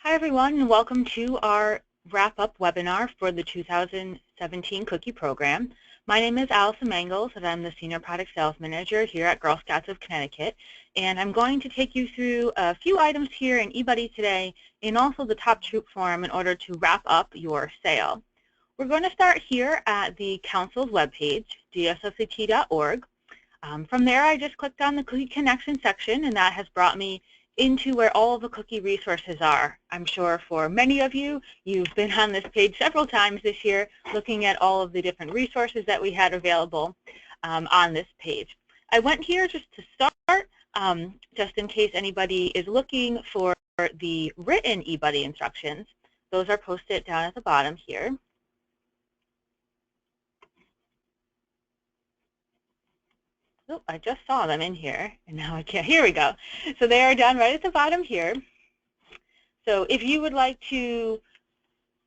Hi everyone, and welcome to our wrap-up webinar for the 2017 Cookie Program. My name is Allison Mangles, and I'm the Senior Product Sales Manager here at Girl Scouts of Connecticut. And I'm going to take you through a few items here in eBuddy today, and also the top troop form in order to wrap up your sale. We're going to start here at the Council's webpage, gsfct.org. From there, I just clicked on the Cookie Connection section, and that has brought me into where all of the cookie resources are. I'm sure for many of you, you've been on this page several times this year looking at all of the different resources that we had available on this page. I went here just to start, just in case anybody is looking for the written eBuddy instructions. Those are posted down at the bottom here. Oh, I just saw them in here, and now I can't. Here we go. So they are down right at the bottom here. So if you would like to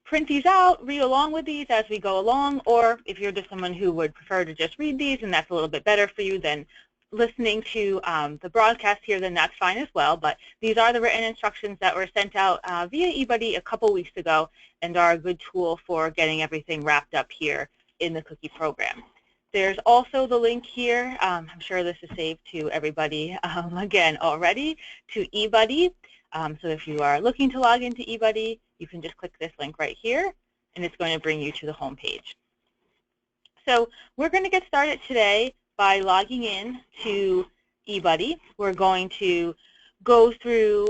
print these out, read along with these as we go along, or if you're just someone who would prefer to just read these and that's a little bit better for you than listening to the broadcast here, then that's fine as well. But these are the written instructions that were sent out via eBuddy a couple weeks ago and are a good tool for getting everything wrapped up here in the cookie program. There's also the link here. I'm sure this is saved to everybody again already, to eBuddy. So if you are looking to log into eBuddy, you can just click this link right here, and it's going to bring you to the home page. So we're going to get started today by logging in to eBuddy. We're going to go through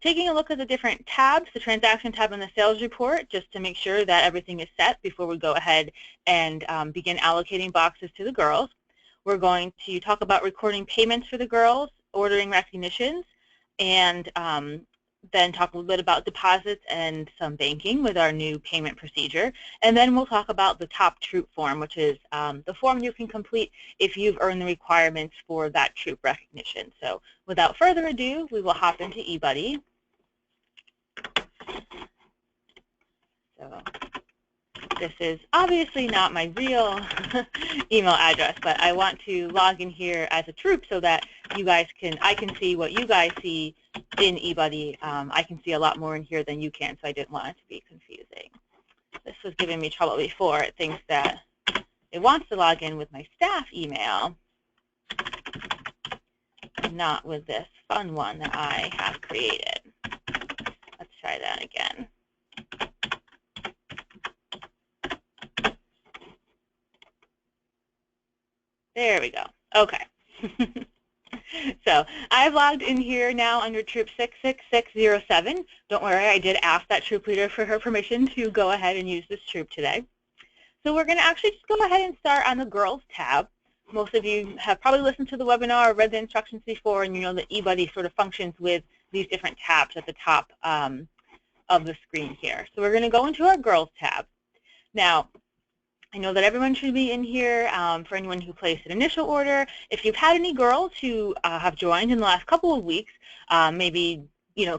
taking a look at the different tabs, the transaction tab and the sales report, just to make sure that everything is set before we go ahead and begin allocating boxes to the girls. We're going to talk about recording payments for the girls, ordering recognitions, and then talk a little bit about deposits and some banking with our new payment procedure. And then we'll talk about the top troop form, which is the form you can complete if you've earned the requirements for that troop recognition. So without further ado, we will hop into eBuddy. So this is obviously not my real email address, but I want to log in here as a troop so that you guys I can see what you guys see in eBuddy. I can see a lot more in here than you can, so I didn't want it to be confusing. This was giving me trouble before. It thinks that it wants to log in with my staff email, not with this fun one that I have created. Let's try that again. There we go. Okay. So I've logged in here now under Troop 66607. Don't worry, I did ask that troop leader for her permission to go ahead and use this troop today. So we're going to actually just go ahead and start on the Girls tab. Most of you have probably listened to the webinar or read the instructions before, and you know that eBuddy sort of functions with these different tabs at the top of the screen here. So we're going to go into our Girls tab. Now, I know that everyone should be in here for anyone who placed an initial order. If you've had any girls who have joined in the last couple of weeks, maybe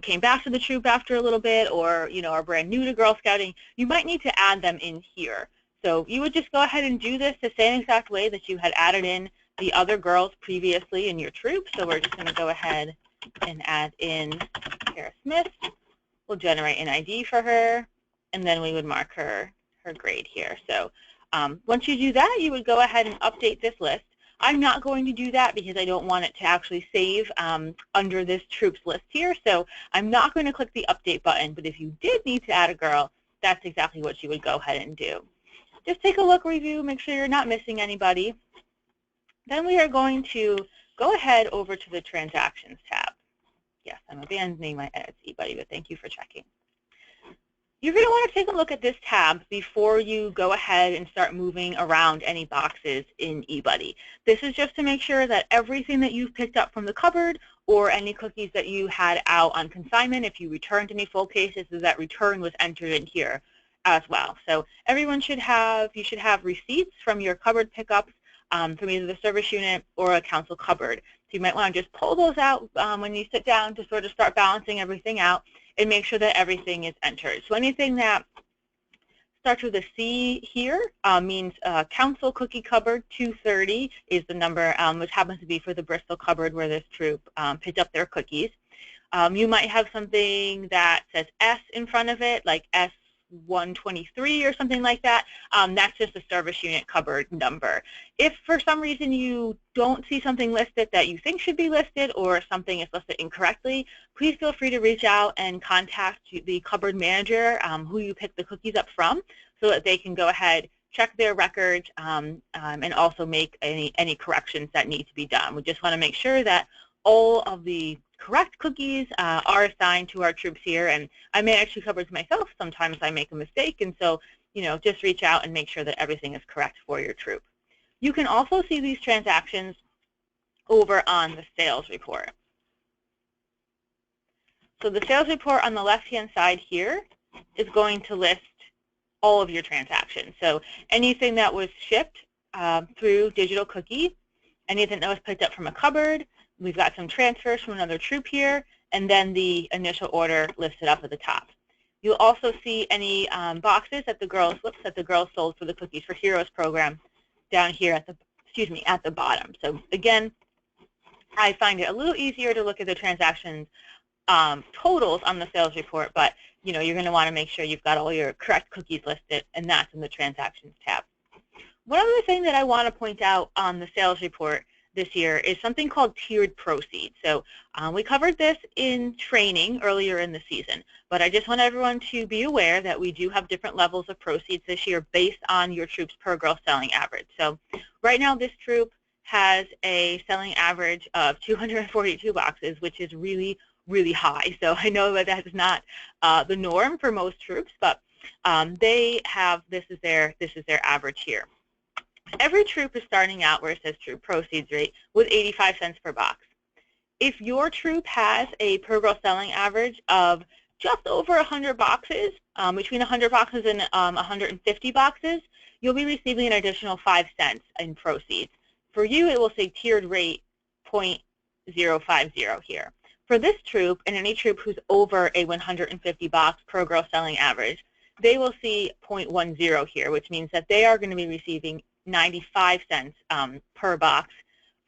came back to the troop after a little bit, or are brand new to Girl Scouting, you might need to add them in here. So you would just go ahead and do this the same exact way that you had added in the other girls previously in your troop. So we're just going to go ahead and add in Kara Smith. We'll generate an ID for her, and then we would mark her grade here. So once you do that, you would go ahead and update this list. I'm not going to do that because I don't want it to actually save under this troops list here, so I'm not going to click the update button. But if you did need to add a girl, that's exactly what you would go ahead and do. Just take a look, review, make sure you're not missing anybody. Then we are going to go ahead over to the Transactions tab. Yes, I'm abandoning my edits, eBuddy, but thank you for checking. You're going to want to take a look at this tab before you go ahead and start moving around any boxes in eBuddy. This is just to make sure that everything that you've picked up from the cupboard or any cookies that you had out on consignment, if you returned any full cases, that return was entered in here as well. So everyone should have, you should have receipts from your cupboard pickups from either the service unit or a council cupboard. So you might want to just pull those out when you sit down to sort of start balancing everything out and make sure that everything is entered. So anything that starts with a C here means Council Cookie Cupboard 230 is the number, which happens to be for the Bristol cupboard where this troop picked up their cookies. You might have something that says S in front of it, like S123 or something like that. That's just a service unit cupboard number. If for some reason you don't see something listed that you think should be listed, or something is listed incorrectly, please feel free to reach out and contact the cupboard manager who you picked the cookies up from, so that they can go ahead, check their records, and also make any corrections that need to be done. We just want to make sure that all of the correct cookies are assigned to our troops here. And I manage 2 cupboards myself. Sometimes I make a mistake, and so just reach out and make sure that everything is correct for your troop. You can also see these transactions over on the sales report. So the sales report on the left-hand side here is going to list all of your transactions. So anything that was shipped through digital cookie, anything that was picked up from a cupboard, we've got some transfers from another troop here, and then the initial order listed up at the top. You'll also see any boxes that the girls sold for the Cookies for Heroes program down here at the bottom. So again, I find it a little easier to look at the transactions totals on the sales report, but you're going to want to make sure you've got all your correct cookies listed, and that's in the Transactions tab. One other thing that I want to point out on the sales report this year is something called tiered proceeds. So we covered this in training earlier in the season, but I just want everyone to be aware that we do have different levels of proceeds this year based on your troop's per girl selling average. So right now this troop has a selling average of 242 boxes, which is really, really high. So I know that that's not the norm for most troops, but this is their average here. Every troop is starting out where it says troop proceeds rate with 85 cents per box. If your troop has a per girl selling average of just over 100 boxes, between 100 boxes and 150 boxes, you'll be receiving an additional 5 cents in proceeds. For you, it will say tiered rate 0.050 here. For this troop, and any troop who's over a 150 box per girl selling average, they will see 0.10 here, which means that they are going to be receiving 95 cents per box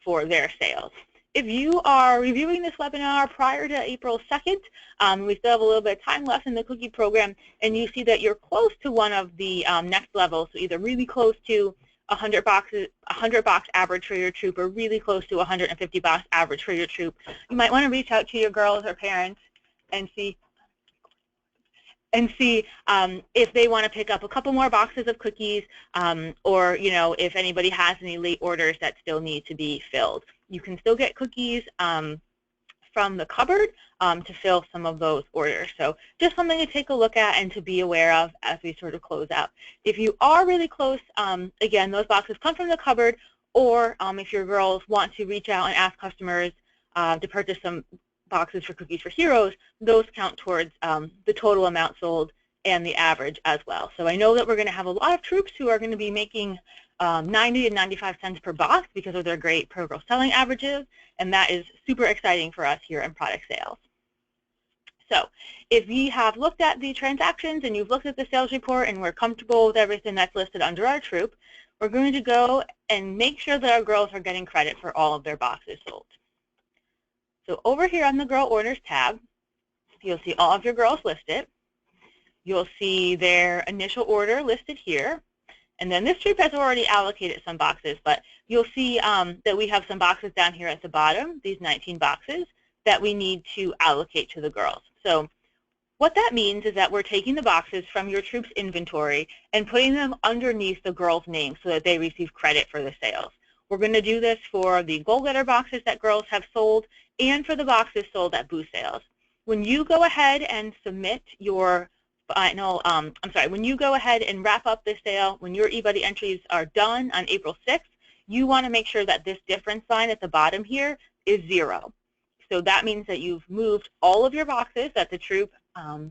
for their sales. If you are reviewing this webinar prior to April 2nd, we still have a little bit of time left in the cookie program, and you see that you're close to one of the next levels, so either really close to 100 box average for your troop, or really close to 150 box average for your troop, you might want to reach out to your girls or parents and see if they want to pick up a couple more boxes of cookies, or if anybody has any late orders that still need to be filled. You can still get cookies from the cupboard to fill some of those orders. So just something to take a look at and to be aware of as we sort of close out. If you are really close, again, those boxes come from the cupboard, or if your girls want to reach out and ask customers to purchase some boxes for Cookies for Heroes, those count towards the total amount sold and the average as well. So I know that we're going to have a lot of troops who are going to be making 90 and 95 cents per box because of their great per girl selling averages, and that is super exciting for us here in product sales. So if you have looked at the transactions and you've looked at the sales report and we're comfortable with everything that's listed under our troop, we're going to go and make sure that our girls are getting credit for all of their boxes sold. So over here on the Girl Orders tab, you'll see all of your girls listed. You'll see their initial order listed here. And then this troop has already allocated some boxes, but you'll see that we have some boxes down here at the bottom, these 19 boxes, that we need to allocate to the girls. So what that means is that we're taking the boxes from your troop's inventory and putting them underneath the girls' names so that they receive credit for the sales. We're going to do this for the gold letter boxes that girls have sold and for the boxes sold at booth sales. When you go ahead and submit your final, when you go ahead and wrap up this sale, when your eBuddy entries are done on April 6th, you want to make sure that this difference sign at the bottom here is 0. So that means that you've moved all of your boxes that the troop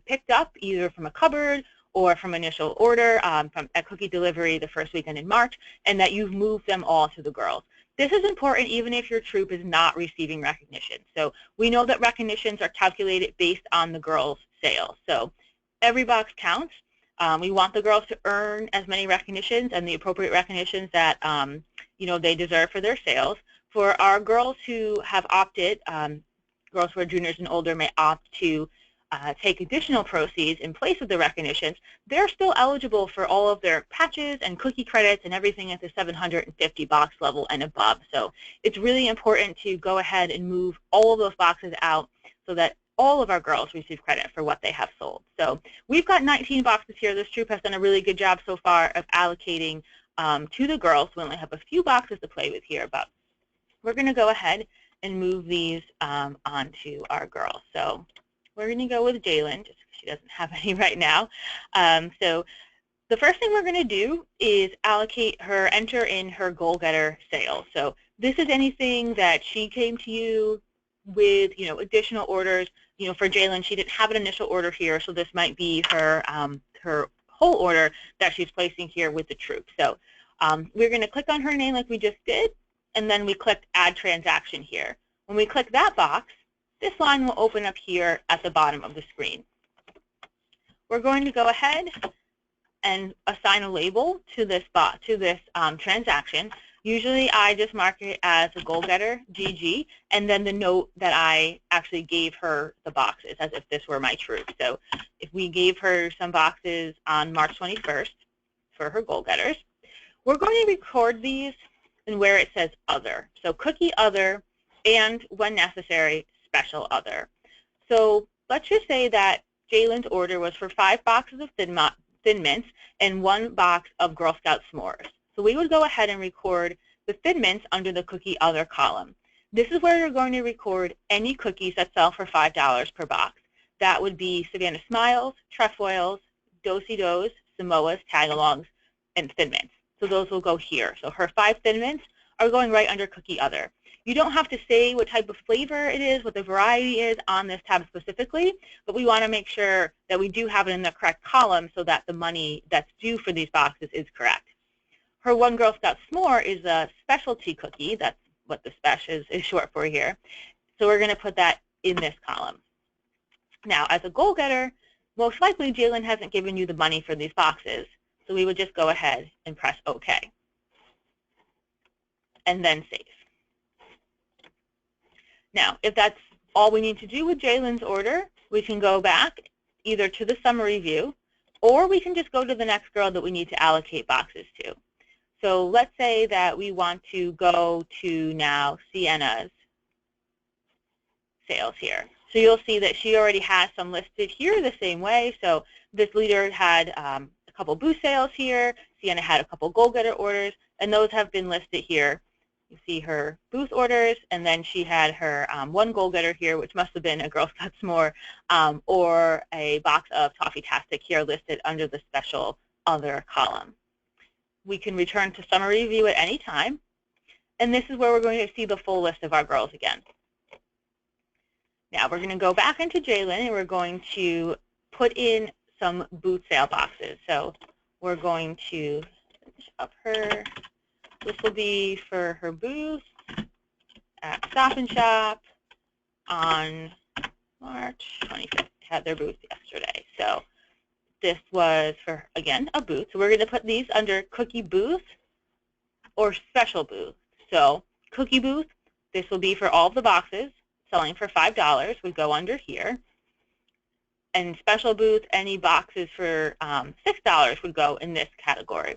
picked up either from a cupboard or from initial order from a cookie delivery the first weekend in March, and that you've moved them all to the girls. This is important even if your troop is not receiving recognition. So we know that recognitions are calculated based on the girls' sales. So every box counts. We want the girls to earn as many recognitions and the appropriate recognitions that they deserve for their sales. For our girls who have opted, girls who are juniors and older may opt to take additional proceeds in place of the recognitions, they're still eligible for all of their patches and cookie credits and everything at the 750 box level and above. So it's really important to go ahead and move all of those boxes out so that all of our girls receive credit for what they have sold. So we've got 19 boxes here. This troop has done a really good job so far of allocating to the girls. We only have a few boxes to play with here, but we're going to go ahead and move these onto our girls. So we're going to go with Jalen, just because she doesn't have any right now. So the first thing we're going to do is allocate her, enter in her goal getter sales. So this is anything that she came to you with, additional orders. For Jalen, she didn't have an initial order here, so this might be her her whole order that she's placing here with the troop. So we're going to click on her name like we just did, and then we click Add Transaction here. When we click that box, this line will open up here at the bottom of the screen. We're going to go ahead and assign a label to this transaction. Usually I just mark it as a goal getter, GG, and then the note that I actually gave her the boxes as if this were my troop. So if we gave her some boxes on March 21st for her goal getters, we're going to record these in where it says Other. So Cookie Other, and when necessary, Special Other. So let's just say that Jalen's order was for 5 boxes of Thin Mints and 1 box of Girl Scout S'mores. So we would go ahead and record the Thin Mints under the Cookie Other column. This is where you're going to record any cookies that sell for $5 per box. That would be Savannah Smiles, Trefoils, Do-si-dos, Samoas, Tagalongs, and Thin Mints. So those will go here. So her 5 Thin Mints are going right under Cookie Other. You don't have to say what type of flavor it is, what the variety is on this tab specifically, but we want to make sure that we do have it in the correct column so that the money that's due for these boxes is correct. Her 1 Girl Scout S'more is a specialty cookie. That's what the Spesh is short for here. So we're going to put that in this column. Now, as a goal getter, most likely Jalen hasn't given you the money for these boxes, so we would just go ahead and press OK, and then save. Now, if that's all we need to do with Jalen's order, we can go back either to the summary view, or we can just go to the next girl that we need to allocate boxes to. So let's say that we want to go to now Sienna's sales here. So you'll see that she already has some listed here the same way. So this leader had a couple booth sales here. Sienna had a couple goal getter orders, and those have been listed here. You see her booth orders, and then she had her 1 goal getter here, which must have been a Girl Scout S'more, or a box of Toffee-tastic here listed under the Special Other column. We can return to summary view at any time, and this is where we're going to see the full list of our girls again. Now we're going to go back into Jalen, and we're going to put in some booth sale boxes. So we're going to finish up her. This will be for her booth at Stop and Shop on March 25th. Had their booth yesterday. So this was for, again, a booth. So we're going to put these under Cookie Booth or Special Booth. So Cookie Booth, this will be for all of the boxes selling for $5 would go under here. And Special Booth, any boxes for $6 would go in this category.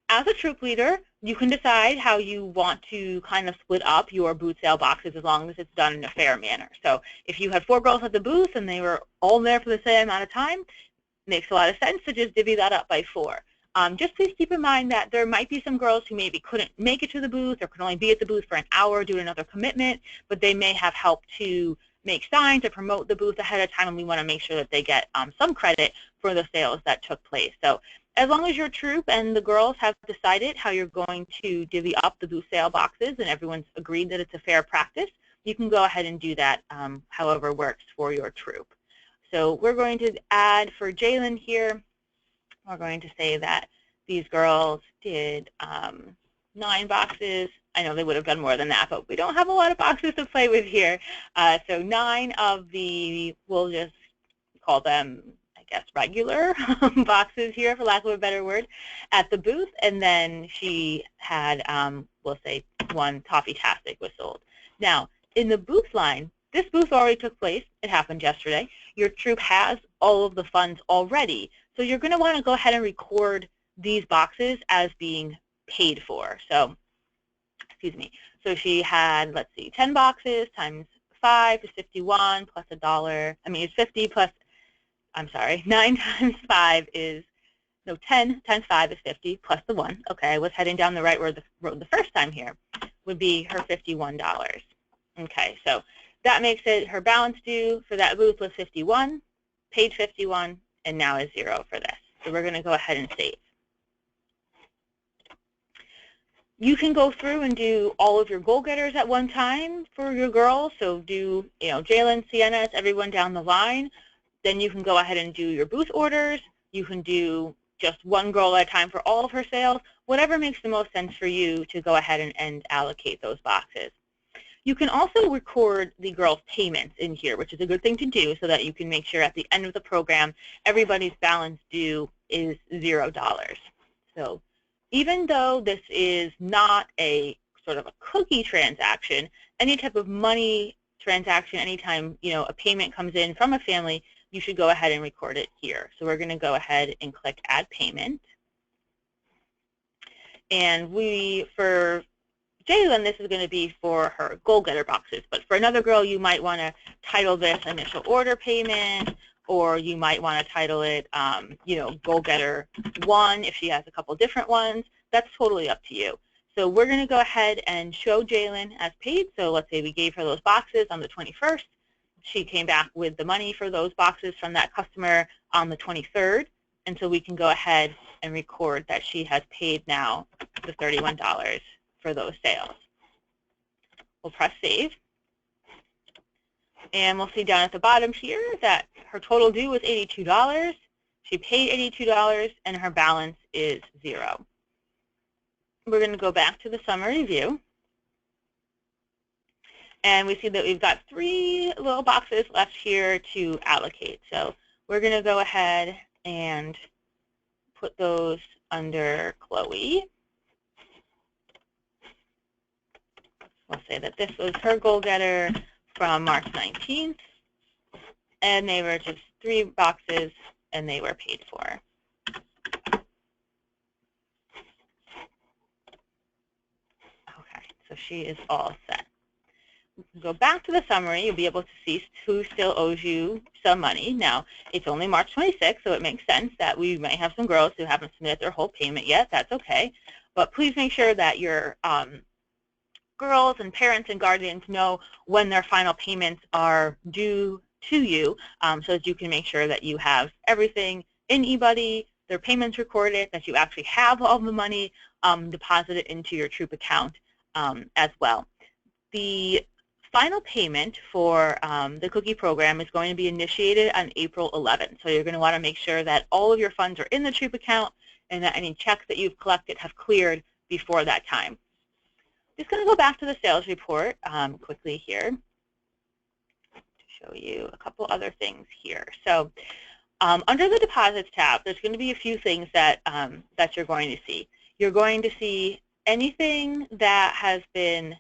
As a troop leader, you can decide how you want to kind of split up your booth sale boxes as long as it's done in a fair manner. So if you had 4 girls at the booth and they were all there for the same amount of time, it makes a lot of sense to just divvy that up by 4. Just please keep in mind that there might be some girls who maybe couldn't make it to the booth or could only be at the booth for an hour due to another commitment, but they may have helped to make signs or promote the booth ahead of time, and we want to make sure that they get some credit for the sales that took place. So as long as your troop and the girls have decided how you're going to divvy up the booth sale boxes and everyone's agreed that it's a fair practice, you can go ahead and do that however works for your troop. So we're going to add for Jalen here, we're going to say that these girls did 9 boxes. I know they would have done more than that, but we don't have a lot of boxes to play with here. So 9 of the, we'll just call them, I guess, regular boxes here, for lack of a better word, at the booth. And then she had, we'll say, 1 Toffee-tastic was sold. Now, in the booth line, this booth already took place. It happened yesterday. Your troop has all of the funds already. So you're going to want to go ahead and record these boxes as being paid for. So, excuse me. So she had, let's see, 10 boxes times 5 is 51 plus $1. I mean, it's 50 plus, I'm sorry, 9 times 5 is, no, 10 times 5 is 50 plus the 1. Okay, I was heading down the right road the first time here. Would be her $51. Okay, so that makes it her balance due for that booth was 51, paid 51, and now is 0 for this. So we're going to go ahead and save. You can go through and do all of your goal getters at one time for your girls. So do, Jalen, Sienna's, everyone down the line. Then you can go ahead and do your booth orders. You can do just one girl at a time for all of her sales. Whatever makes the most sense for you to go ahead and allocate those boxes. You can also record the girls' payments in here, which is a good thing to do so that you can make sure at the end of the program everybody's balance due is $0. So even though this is not a sort of a cookie transaction, any type of money transaction, anytime a payment comes in from a family, you should go ahead and record it here. So we're going to go ahead and click Add Payment. And for Jalen, this is going to be for her goal getter boxes. But for another girl, you might want to title this Initial Order Payment, or you might want to title it, Goal Getter 1 if she has a couple different ones. That's totally up to you. So we're going to go ahead and show Jalen as paid. So let's say we gave her those boxes on the 21st. She came back with the money for those boxes from that customer on the 23rd. And so we can go ahead and record that she has paid now the $31 for those sales. We'll press Save. And we'll see down at the bottom here that her total due was $82. She paid $82, and her balance is 0. We're going to go back to the summary view. And we see that we've got 3 little boxes left here to allocate. So we're going to go ahead and put those under Chloe. We'll say that this was her goal getter from March 19th, and they were just 3 boxes, and they were paid for. Okay, so she is all set. Go back to the summary. You'll be able to see who still owes you some money. Now, it's only March 26th, so it makes sense that we might have some girls who haven't submitted their whole payment yet. That's okay. But please make sure that your girls and parents and guardians know when their final payments are due to you, so that you can make sure that you have everything in eBuddy, their payments recorded, that you actually have all the money deposited into your troop account as well. The final payment for the cookie program is going to be initiated on April 11th. So you're going to want to make sure that all of your funds are in the troop account and that any checks that you've collected have cleared before that time. Just going to go back to the sales report quickly here to show you a couple other things here. So under the deposits tab, there's going to be a few things that, that you're going to see. You're going to see anything that has been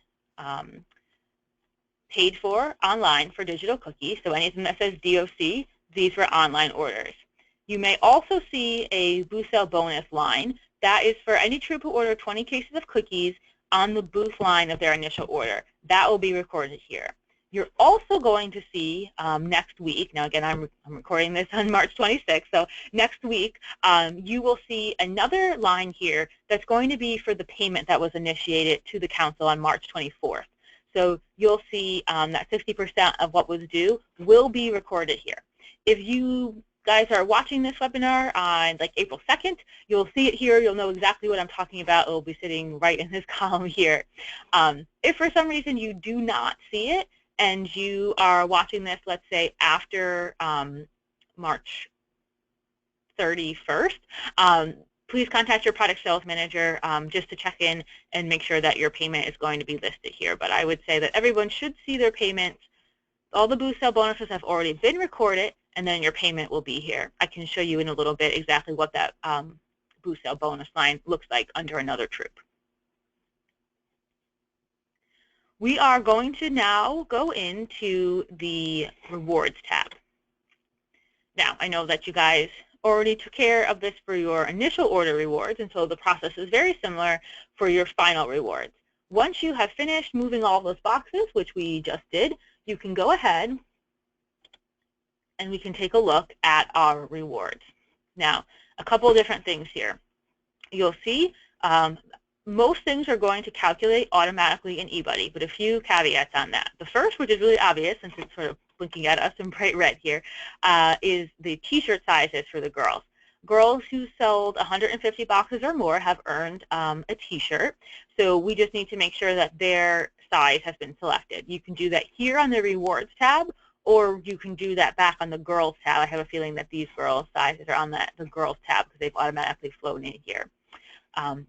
paid for online for digital cookies. So anything that says DOC, these were online orders. You may also see a booth sale bonus line. That is for any troop who ordered 20 cases of cookies on the booth line of their initial order. That will be recorded here. You're also going to see next week, now again I'm recording this on March 26th, so next week you will see another line here that's going to be for the payment that was initiated to the council on March 24th. So you'll see that 60% of what was due will be recorded here. If you guys are watching this webinar on like April 2nd, you'll see it here. You'll know exactly what I'm talking about. It will be sitting right in this column here. If for some reason you do not see it and you are watching this, let's say after March 31st, please contact your product sales manager just to check in and make sure that your payment is going to be listed here. But I would say that everyone should see their payments. All the booth sale bonuses have already been recorded, and then your payment will be here. I can show you in a little bit exactly what that booth sale bonus line looks like under another troop. We are going to now go into the Rewards tab. Now, I know that you guys already took care of this for your initial order rewards, and so the process is very similar for your final rewards. Once you have finished moving all those boxes, which we just did, you can go ahead and we can take a look at our rewards. Now, a couple of different things here. You'll see most things are going to calculate automatically in eBuddy, but a few caveats on that. The first, which is really obvious since it's sort of blinking at us in bright red here, is the T-shirt sizes for the girls. Girls who sold 150 boxes or more have earned a T-shirt, so we just need to make sure that their size has been selected. You can do that here on the Rewards tab, or you can do that back on the Girls tab. I have a feeling that these girls' sizes are on the Girls tab because they've automatically flown in here.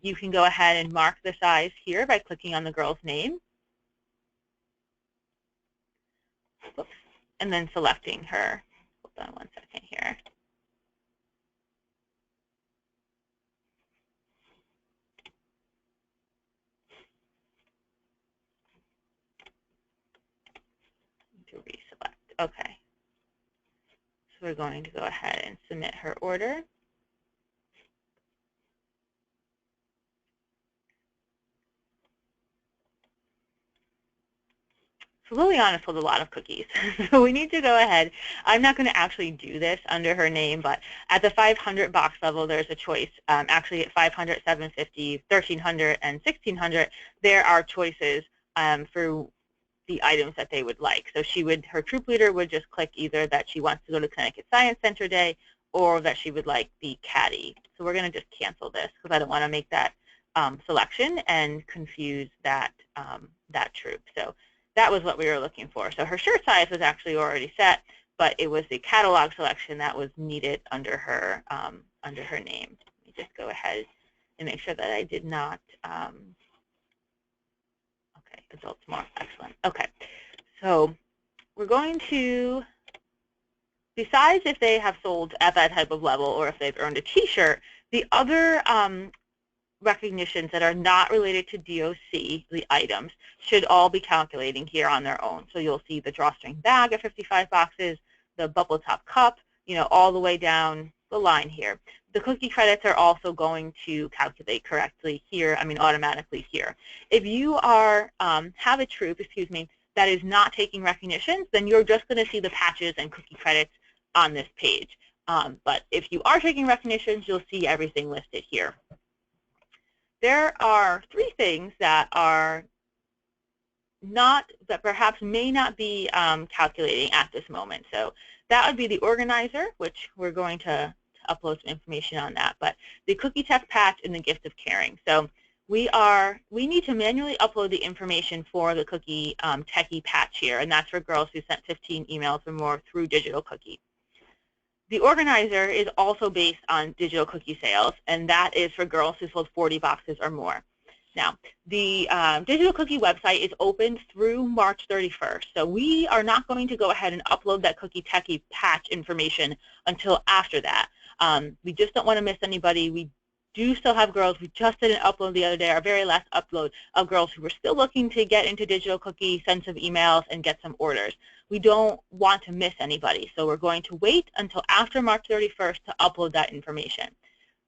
You can go ahead and mark the size here by clicking on the girl's name. Oops. And then selecting her. Hold on one second here. To reselect. Okay. So we're going to go ahead and submit her order. So Liliana sold a lot of cookies, so we need to go ahead. I'm not going to actually do this under her name, but at the 500 box level, there's a choice. Actually, at 500, 750, 1300, and 1600, there are choices for the items that they would like. So her troop leader would just click either that she wants to go to Connecticut Science Center Day or that she would like the caddy. So we're going to just cancel this because I don't want to make that selection and confuse that troop. So that was what we were looking for. So her shirt size was actually already set, but it was the catalog selection that was needed under her name. Let me just go ahead and make sure that I did not. Okay, adults more, excellent. Okay, so we're going to, besides if they have sold at that type of level or if they've earned a T-shirt, the other recognitions that are not related to DOC, the items, should all be calculating here on their own. So you'll see the drawstring bag of 55 boxes, the bubble top cup, all the way down the line here. The cookie credits are also going to calculate correctly here, automatically here. If you are have a troop, that is not taking recognitions, then you're just going to see the patches and cookie credits on this page. But if you are taking recognitions, you'll see everything listed here. There are three things that perhaps may not be calculating at this moment. So that would be the organizer, which we're going to upload some information on that, but the cookie tech patch and the gift of caring. So we need to manually upload the information for the cookie techie patch here, and that's for girls who sent 15 emails or more through Digital Cookie. The organizer is also based on digital cookie sales, and that is for girls who sold 40 boxes or more. Now, the digital cookie website is open through March 31st, so we are not going to go ahead and upload that cookie techie patch information until after that. We just don't want to miss anybody. We do still have girls. We just did an upload the other day, our very last upload, of girls who were still looking to get into digital cookie, send some emails, and get some orders. We don't want to miss anybody, so we're going to wait until after March 31st to upload that information.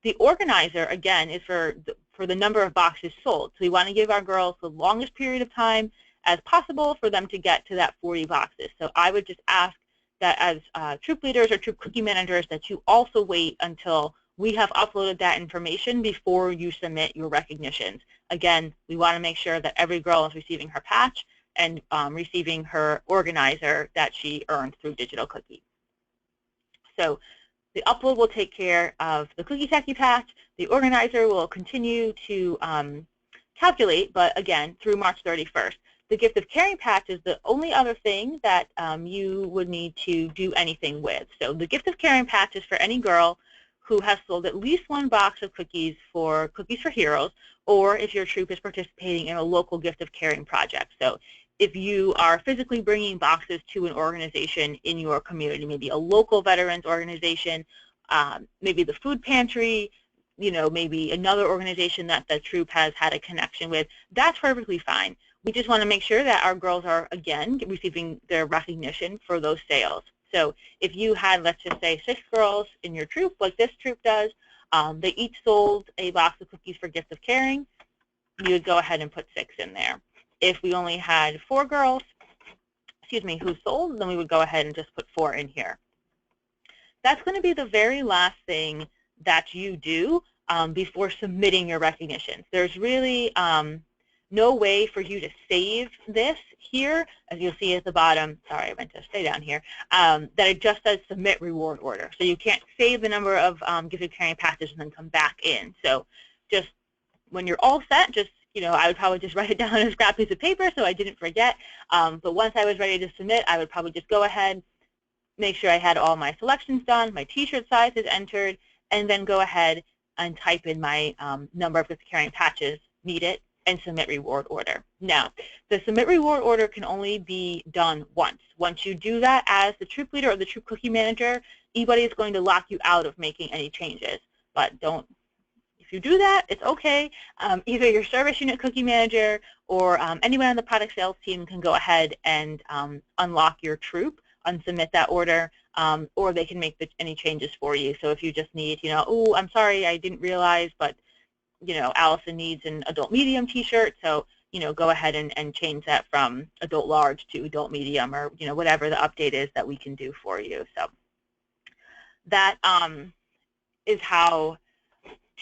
The organizer, again, is for the number of boxes sold. So we want to give our girls the longest period of time as possible for them to get to that 40 boxes. So I would just ask that as troop leaders or troop cookie managers that you also wait until we have uploaded that information before you submit your recognitions. Again, we want to make sure that every girl is receiving her patch and receiving her organizer that she earned through Digital Cookie. So the upload will take care of the cookie techie patch. The organizer will continue to calculate, but again, through March 31st. The gift of caring patch is the only other thing that you would need to do anything with. So the gift of caring patch is for any girl who has sold at least one box of cookies for Cookies for Heroes, or if your troop is participating in a local gift of caring project. So if you are physically bringing boxes to an organization in your community, maybe a local veterans organization, maybe the food pantry, maybe another organization that the troop has had a connection with, that's perfectly fine. we just want to make sure that our girls are, again, receiving their recognition for those sales. So if you had, let's just say, 6 girls in your troop, like this troop does, they each sold a box of cookies for Gift of Caring, you would go ahead and put 6 in there. If we only had 4 girls, who sold, then we would go ahead and just put 4 in here. That's going to be the very last thing that you do before submitting your recognitions. There's really no way for you to save this here, as you'll see at the bottom. Sorry, I meant to stay down here. That it just says submit reward order. So you can't save the number of Gift of Caring patches and then come back in. So just when you're all set, just, I would probably just write it down on a scrap piece of paper so I didn't forget. But once I was ready to submit, I would probably just go ahead, make sure I had all my selections done, my T-shirt size is entered, and then go ahead and type in my number of Gift of Caring patches needed and submit reward order. Now, the submit reward order can only be done once. Once you do that as the troop leader or the troop cookie manager, eBuddy is going to lock you out of making any changes. But don't. If you do that, it's okay. Either your service unit cookie manager or anyone on the product sales team can go ahead and unlock your troop, unsubmit that order, or they can make any changes for you. So if you just need, oh, I'm sorry, I didn't realize, but, Allison needs an adult medium T-shirt, so, go ahead and change that from adult large to adult medium, or, whatever the update is that we can do for you. So that is how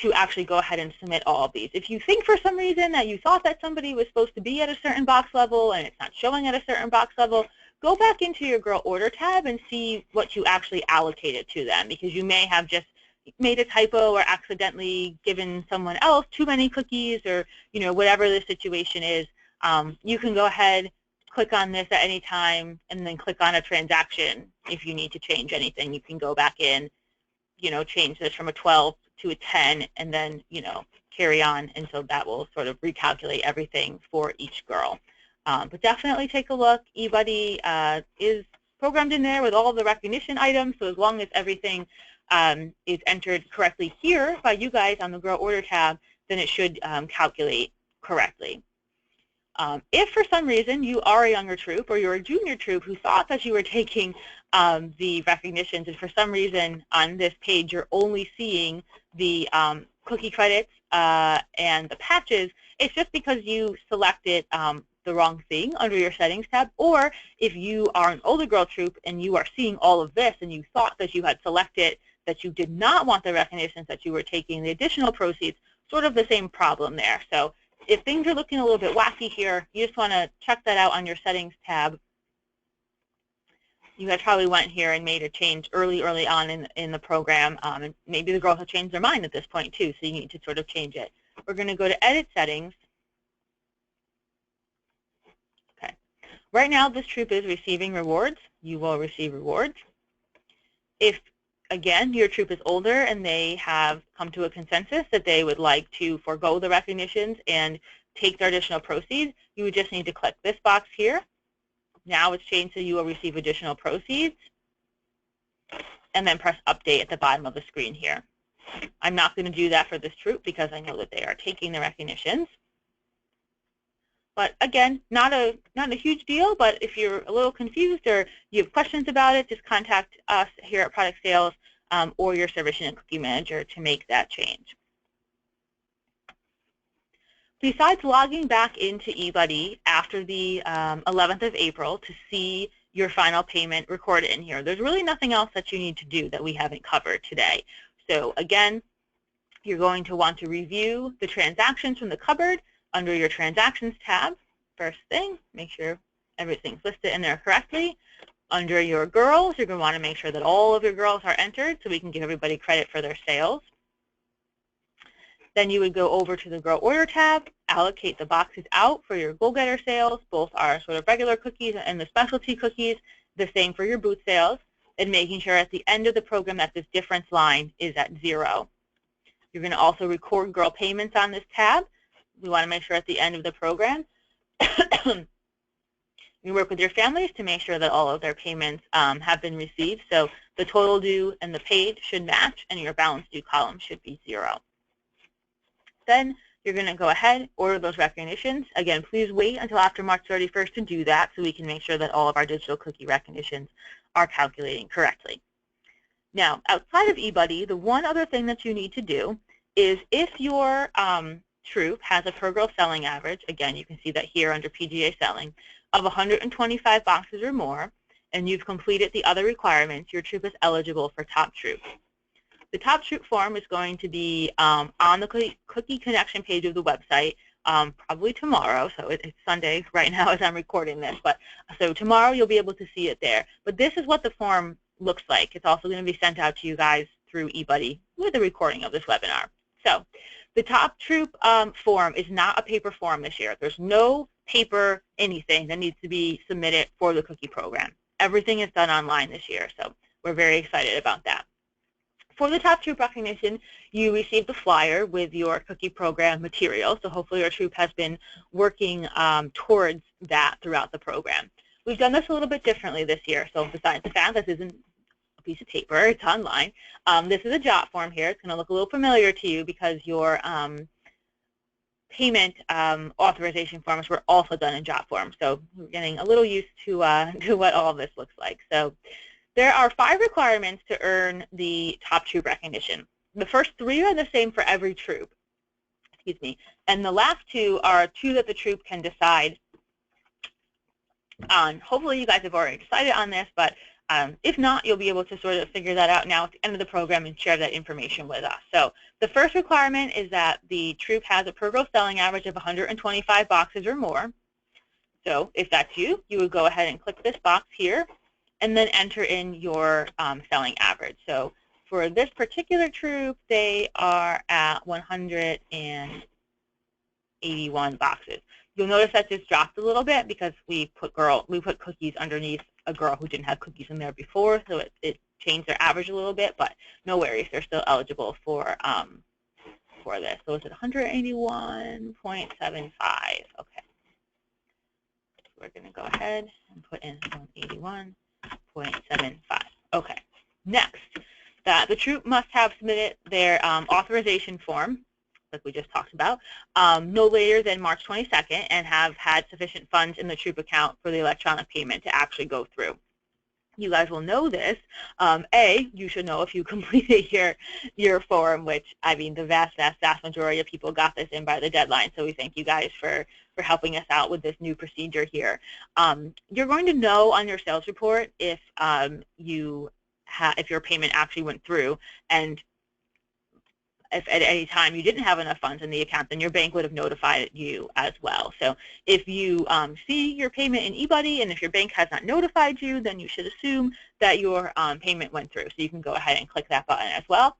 to actually go ahead and submit all of these. If you think for some reason that you thought that somebody was supposed to be at a certain box level and it's not showing at a certain box level, go back into your Girl Order tab and see what you actually allocated to them, because you may have just made a typo or accidentally given someone else too many cookies, or whatever the situation is. You can go ahead, click on this at any time, and then click on a transaction. If you need to change anything, you can go back in, change this from a 12 to a 10, and then, carry on, and so that will sort of recalculate everything for each girl. But definitely take a look. eBuddy is programmed in there with all the recognition items, so as long as everything is entered correctly here by you guys on the Girl Order tab, then it should calculate correctly. If for some reason you are a younger troop or you're a junior troop who thought that you were taking the recognitions, and for some reason on this page you're only seeing the cookie credits and the patches, it's just because you selected the wrong thing under your settings tab. Or if you are an older girl troop and you are seeing all of this and you thought that you had selected that you did not want the recognitions, that you were taking the additional proceeds, sort of the same problem there. So if things are looking a little bit wacky here, you just want to check that out on your settings tab. You had probably went here and made a change early on in the program, and maybe the girls have changed their mind at this point too, so you need to sort of change it. We're going to go to Edit Settings. Okay. Right now, this troop is receiving rewards. You will receive rewards. If, again, your troop is older and they have come to a consensus that they would like to forego the recognitions and take their additional proceeds, you would just need to click this box here. Now it's changed so you will receive additional proceeds, and then press Update at the bottom of the screen here. I'm not going to do that for this troop because I know that they are taking the recognitions. But again, not a huge deal, but if you're a little confused or you have questions about it, just contact us here at Product Sales or your Service Unit Cookie Manager to make that change. Besides logging back into eBuddy after the 11th of April to see your final payment recorded in here, there's really nothing else that you need to do that we haven't covered today. So again, you're going to want to review the transactions from the cupboard under your Transactions tab. First thing, make sure everything's listed in there correctly. Under your girls, you're going to want to make sure that all of your girls are entered so we can give everybody credit for their sales. Then you would go over to the Girl Order tab, allocate the boxes out for your goal-getter sales, both our sort of regular cookies and the specialty cookies, the same for your boot sales, and making sure at the end of the program that this difference line is at 0. You're going to also record girl payments on this tab. We want to make sure at the end of the program you work with your families to make sure that all of their payments have been received. So the total due and the paid should match, and your balance due column should be 0. Then you're going to go ahead, order those recognitions. Again, please wait until after March 31st to do that so we can make sure that all of our digital cookie recognitions are calculating correctly. Now, outside of eBuddy, the one other thing that you need to do is if your troop has a per girl selling average, again, you can see that here under PGA selling, of 125 boxes or more, and you've completed the other requirements, your troop is eligible for Top Troop. The Top Troop form is going to be on the Cookie Connection page of the website probably tomorrow. So it's Sunday right now as I'm recording this. But so tomorrow you'll be able to see it there. But this is what the form looks like. It's also going to be sent out to you guys through eBuddy with a recording of this webinar. So the Top Troop form is not a paper form this year. There's no paper anything that needs to be submitted for the cookie program. Everything is done online this year. So we're very excited about that. For the Top Troop recognition, you received the flyer with your cookie program material, so hopefully your troop has been working towards that throughout the program. We've done this a little bit differently this year, so besides the fact this isn't a piece of paper, it's online. This is a JOT form here. It's going to look a little familiar to you because your payment authorization forms were also done in JOT form, so we're getting a little used to what all of this looks like. So there are 5 requirements to earn the Top Troop recognition. The first 3 are the same for every troop, excuse me, and the last 2 are 2 that the troop can decide on. Hopefully you guys have already decided on this, but if not, you'll be able to sort of figure that out now at the end of the program and share that information with us. So the first requirement is that the troop has a per girl selling average of 125 boxes or more. So if that's you, you would go ahead and click this box here and then enter in your selling average. So for this particular troop, they are at 181 boxes. You'll notice that just dropped a little bit because we put cookies underneath a girl who didn't have cookies in there before, so it changed their average a little bit, but no worries, they're still eligible for this. So it's at 181.75. Okay. We're going to go ahead and put in 181.75. Okay. Next, the troop must have submitted their authorization form, like we just talked about, no later than March 22nd and have had sufficient funds in the troop account for the electronic payment to actually go through. You guys will know this. You should know if you completed your form, which, I mean, the vast majority of people got this in by the deadline, so we thank you guys for helping us out with this new procedure here. You're going to know on your sales report if your payment actually went through, and if at any time you didn't have enough funds in the account, then your bank would have notified you as well. So if you see your payment in eBuddy and if your bank has not notified you, then you should assume that your payment went through. So you can go ahead and click that button as well.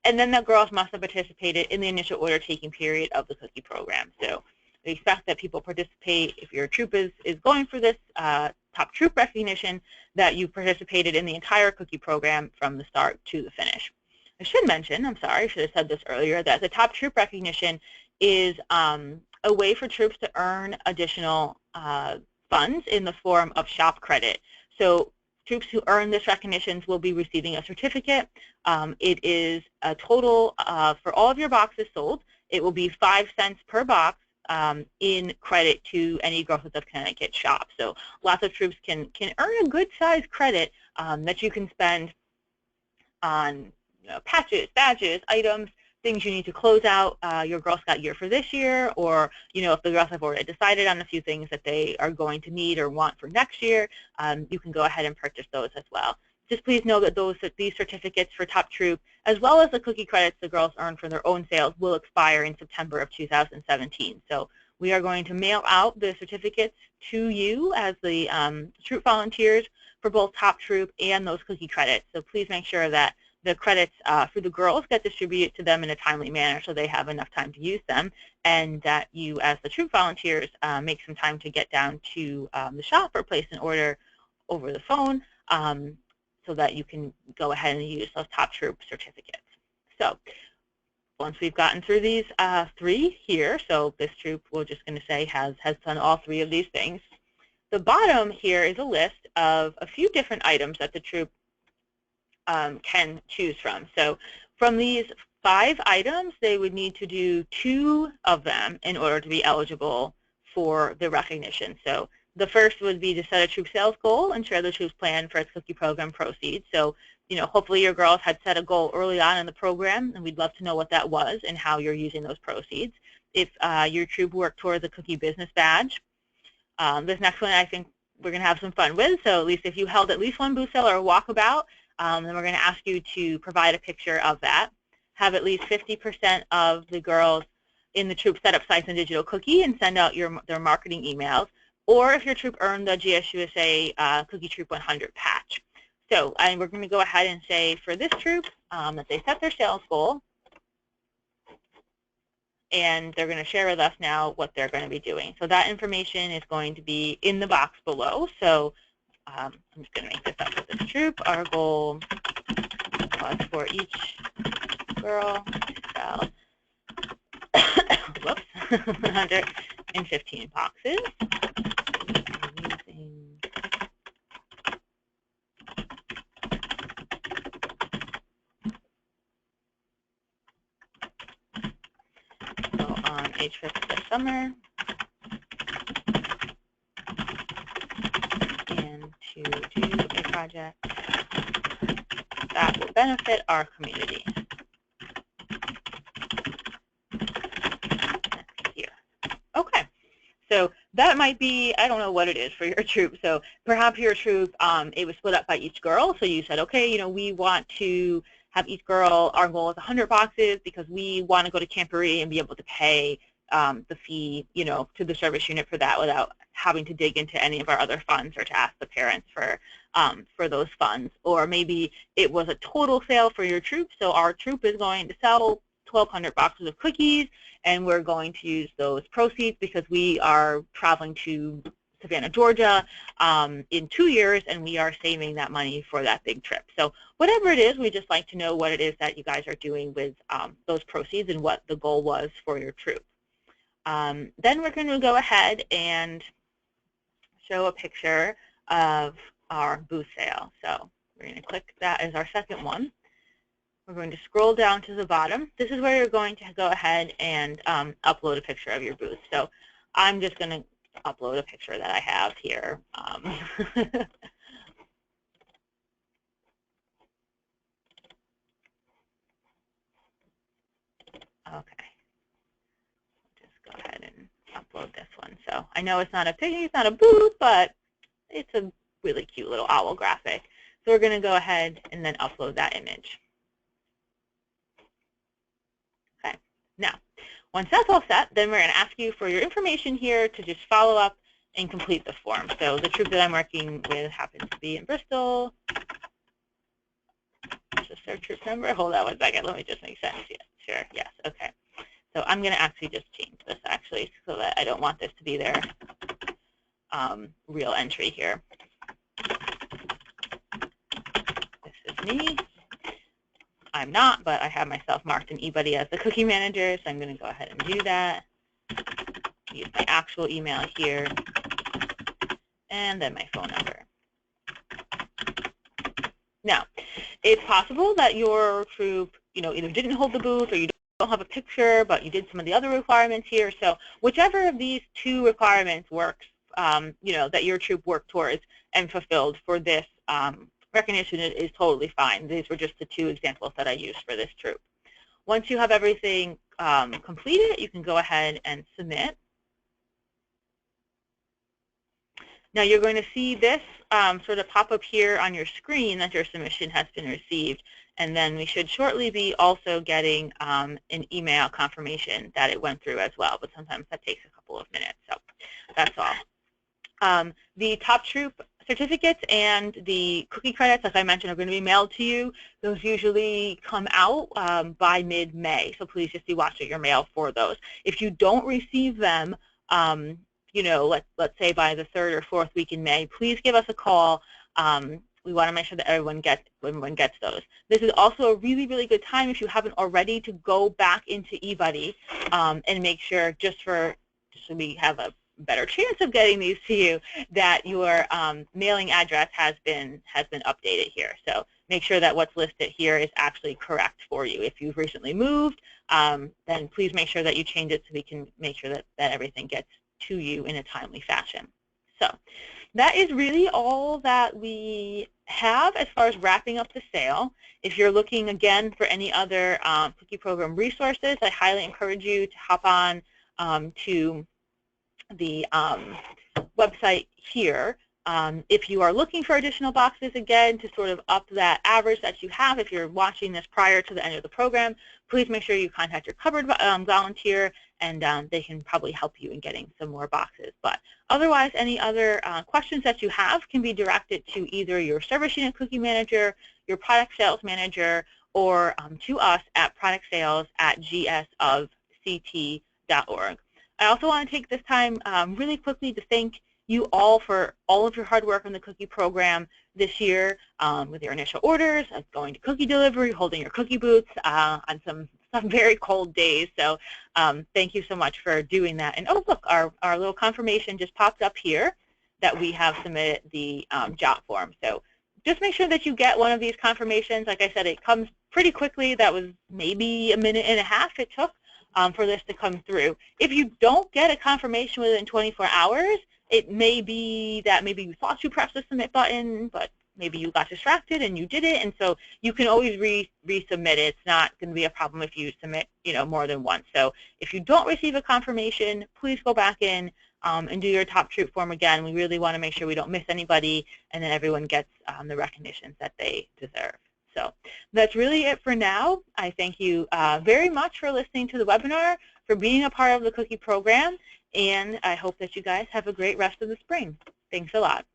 And then the girls must have participated in the initial order taking period of the cookie program. So we expect that people participate. If your troop is going for this Top Troop recognition, that you participated in the entire cookie program from the start to the finish. I should mention, I'm sorry, I should have said this earlier, that the Top Troop recognition is a way for troops to earn additional funds in the form of shop credit. So troops who earn this recognition will be receiving a certificate. It is a total for all of your boxes sold. It will be 5 cents per box in credit to any Growth of Connecticut shop. So lots of troops can earn a good size credit that you can spend on patches, badges, items, things you need to close out your Girl Scout year for this year, or if the girls have already decided on a few things that they are going to need or want for next year, you can go ahead and purchase those as well. Just please know that these certificates for Top Troop, as well as the cookie credits the girls earn for their own sales, will expire in September of 2017. So we are going to mail out the certificates to you as the troop volunteers for both Top Troop and those cookie credits. So please make sure that the credits for the girls get distributed to them in a timely manner so they have enough time to use them, and that you, as the troop volunteers, make some time to get down to the shop or place an order over the phone so that you can go ahead and use those Top Troop certificates. So once we've gotten through these 3 here, so this troop, we're just going to say, has done all 3 of these things. The bottom here is a list of a few different items that the troop can choose from. So from these 5 items, they would need to do 2 of them in order to be eligible for the recognition. So the first would be to set a troop sales goal and share the troop's plan for its cookie program proceeds. So, hopefully your girls had set a goal early on in the program, and we'd love to know what that was and how you're using those proceeds. If your troop worked towards a cookie business badge, this next one I think we're going to have some fun with. So at least if you held at least one booth sale or a walkabout, then we're going to ask you to provide a picture of that. Have at least 50% of the girls in the troop set up Size and Digital Cookie and send out their marketing emails. Or if your troop earned the GSUSA Cookie Troop 100 patch. So we're going to go ahead and say for this troop that they set their sales goal, and they're going to share with us now what they're going to be doing. So that information is going to be in the box below. So I'm just going to make this up for this troop. Our goal was for each girl to sell 115 boxes. A trip this summer, and to do a project that will benefit our community next year. Okay, so that might be, I don't know what it is for your troop. So perhaps your troop, it was split up by each girl. So you said, okay, we want to have each girl, our goal is 100 boxes because we want to go to Camporee and be able to pay the fee, to the service unit for that without having to dig into any of our other funds or to ask the parents for those funds. Or maybe it was a total sale for your troop, so our troop is going to sell 1,200 boxes of cookies, and we're going to use those proceeds because we are traveling to Savannah, Georgia in 2 years, and we are saving that money for that big trip. So whatever it is, we just like to know what it is that you guys are doing with those proceeds and what the goal was for your troop. Then we're going to go ahead and show a picture of our booth sale. So we're going to click that as our second one. We're going to scroll down to the bottom. This is where you're going to go ahead and upload a picture of your booth. So I'm just going to upload a picture that I have here. Okay. Just go ahead and upload this one. So I know it's not a picture, it's not a booth, but it's a really cute little owl graphic. So we're going to go ahead and then upload that image. Okay. Now, once that's all set, then we're going to ask you for your information here to just follow up and complete the form. So the troop that I'm working with happens to be in Bristol. Just their troop number. Hold on one second. Let me just make sense. Yeah, sure. Yes. Okay. So I'm going to actually just change this actually so that I don't want this to be their real entry here. This is me. I'm not, but I have myself marked in eBuddy as the cookie manager, so I'm going to go ahead and do that. Use my actual email here, and then my phone number. Now, it's possible that your troop, either didn't hold the booth or you don't have a picture, but you did some of the other requirements here. So whichever of these 2 requirements works, that your troop worked towards and fulfilled for this recognition is totally fine. These were just the 2 examples that I used for this troop. Once you have everything completed, you can go ahead and submit. Now you're going to see this sort of pop up here on your screen that your submission has been received, and then we should shortly be also getting an email confirmation that it went through as well, but sometimes that takes a couple of minutes, so that's all. The top troop certificates and the cookie credits, as I mentioned, are going to be mailed to you. Those usually come out by mid-May, so please just be watching your mail for those. If you don't receive them, let's say by the 3rd or 4th week in May, please give us a call. We want to make sure that everyone gets those. This is also a really, really good time, if you haven't already, to go back into eBuddy and make sure, just so we have a better chance of getting these to you, that your mailing address has been updated here. So make sure that what's listed here is actually correct for you. If you've recently moved, then please make sure that you change it so we can make sure that everything gets to you in a timely fashion. So that is really all that we have as far as wrapping up the sale. If you're looking, again, for any other cookie program resources, I highly encourage you to hop on to the website here. If you are looking for additional boxes, again, to sort of up that average that you have, if you're watching this prior to the end of the program, please make sure you contact your cupboard volunteer, and they can probably help you in getting some more boxes. But otherwise, any other questions that you have can be directed to either your service unit cookie manager, your product sales manager, or to us at productsales@gsofct.org. I also want to take this time really quickly to thank you all for all of your hard work on the cookie program this year, with your initial orders, going to cookie delivery, holding your cookie booths on some very cold days. So thank you so much for doing that. And oh, look, our little confirmation just popped up here that we have submitted the job form. So just make sure that you get one of these confirmations. Like I said, it comes pretty quickly. That was maybe a minute and a half it took for this to come through. If you don't get a confirmation within 24 hours, it may be that maybe you thought you pressed the submit button, but maybe you got distracted and you did it, and so you can always resubmit it. It's not going to be a problem if you submit, more than once. So if you don't receive a confirmation, please go back in and do your top troop form again. We really want to make sure we don't miss anybody, and then everyone gets the recognitions that they deserve. So that's really it for now. I thank you very much for listening to the webinar, for being a part of the cookie program, and I hope that you guys have a great rest of the spring. Thanks a lot.